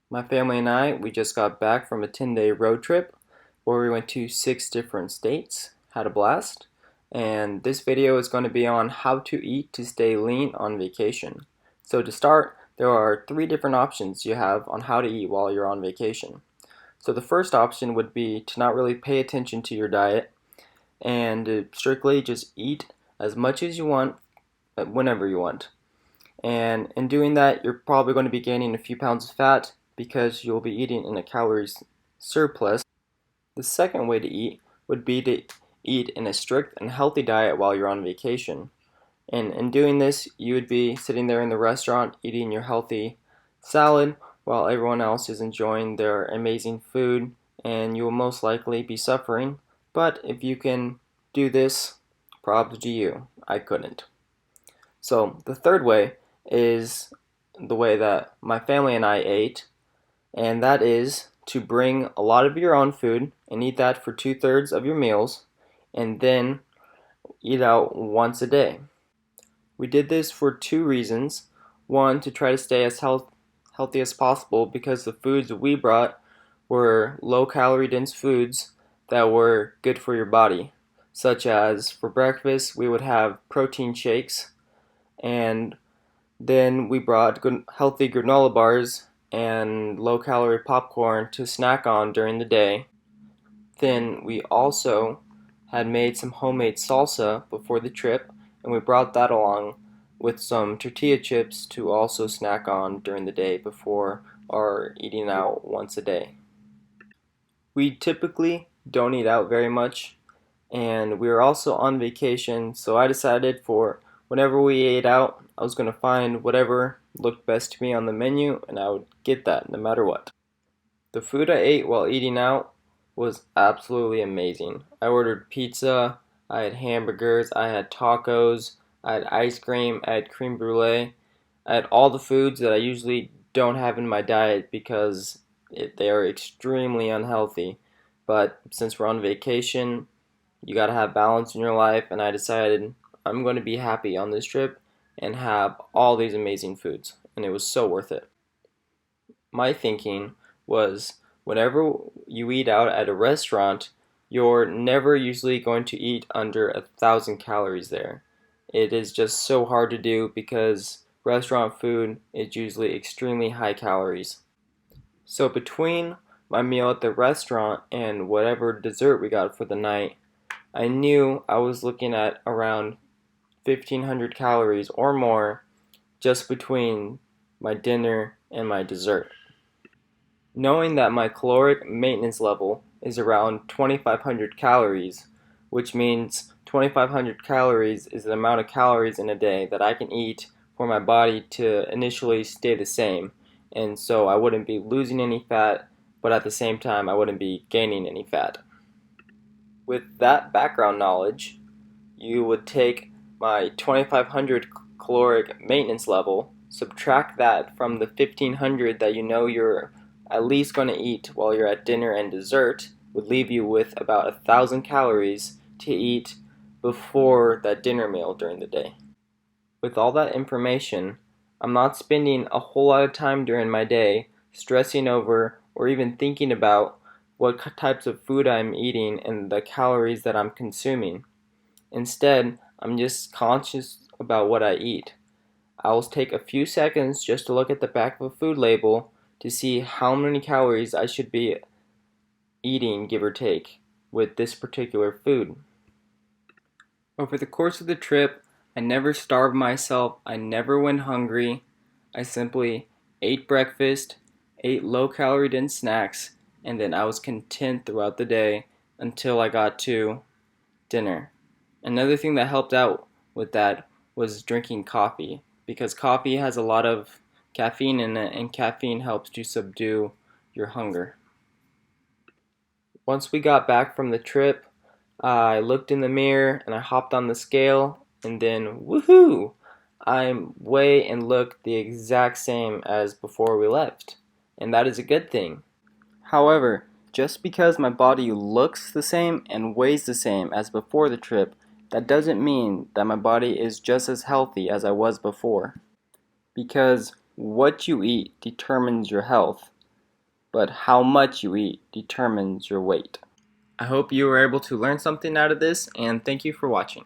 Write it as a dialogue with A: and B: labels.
A: My family and we just got back from a 10-day road trip where we went to 6 different states, had a blast, and this video is going to be on how to eat to stay lean on vacation. So to start, there are 3 different options you have on how to eat while you're on vacation. So the first option would be to not really pay attention to your diet and to strictly just eat as much as you want whenever you want. And in doing that, you're probably going to be gaining a few pounds of fat because you'll be eating in a calories surplus. The second way to eat would be to eat in a strict and healthy diet while you're on vacation. And in doing this, you would be sitting there in the restaurant eating your healthy salad while everyone else is enjoying their amazing food, and you will most likely be suffering. But if you can do this, props to you. I couldn't. So the third way is the way that my family and I ate, and that is to bring a lot of your own food and eat that for 2/3 of your meals, and then eat out once a day. We did this for 2 reasons. One, to try to stay as healthy as possible because the foods we brought were low calorie dense foods that were good for your body, such as for breakfast we would have protein shakes, and then we brought good, healthy granola bars and low calorie popcorn to snack on during the day. Then we also had made some homemade salsa before the trip, and we brought that along with some tortilla chips to also snack on during the day before our eating out once a day. We typically don't eat out very much, and we were also on vacation, so I decided for whenever we ate out, I was going to find whatever looked best to me on the menu, and I would get that no matter what. The food I ate while eating out was absolutely amazing. I ordered pizza, I had hamburgers, I had tacos, I had ice cream, I had creme brulee. I had all the foods that I usually don't have in my diet because they are extremely unhealthy. But since we're on vacation, you gotta have balance in your life, and I decided I'm going to be happy on this trip and have all these amazing foods, and it was so worth it. My thinking was whenever you eat out at a restaurant, you're never usually going to eat under 1,000 calories there. It is just so hard to do because restaurant food is usually extremely high calories. So between my meal at the restaurant and whatever dessert we got for the night, I knew I was looking at around 1,500 calories or more just between my dinner and my dessert. Knowing that my caloric maintenance level is around 2,500 calories, which means 2,500 calories is the amount of calories in a day that I can eat for my body to initially stay the same, and so I wouldn't be losing any fat, but at the same time I wouldn't be gaining any fat. With that background knowledge, you would take my 2,500 caloric maintenance level, subtract that from the 1,500 that you know you're at least going to eat while you're at dinner and dessert, would leave you with about 1,000 calories to eat before that dinner meal during the day. With all that information, I'm not spending a whole lot of time during my day stressing over or even thinking about what types of food I'm eating and the calories that I'm consuming. Instead, I'm just conscious about what I eat. I will take a few seconds just to look at the back of a food label to see how many calories I should be eating, give or take, with this particular food. Over the course of the trip, I never starved myself, I never went hungry. I simply ate breakfast, ate low calorie dense snacks, and then I was content throughout the day until I got to dinner. Another thing that helped out with that was drinking coffee, because coffee has a lot of caffeine in it, and caffeine helps to subdue your hunger. Once we got back from the trip, I looked in the mirror and I hopped on the scale, and then woohoo! I weigh and look the exact same as before we left, and that is a good thing. However, just because my body looks the same and weighs the same as before the trip, that doesn't mean that my body is just as healthy as I was before. Because what you eat determines your health. but how much you eat determines your weight. I hope you were able to learn something out of this, and thank you for watching.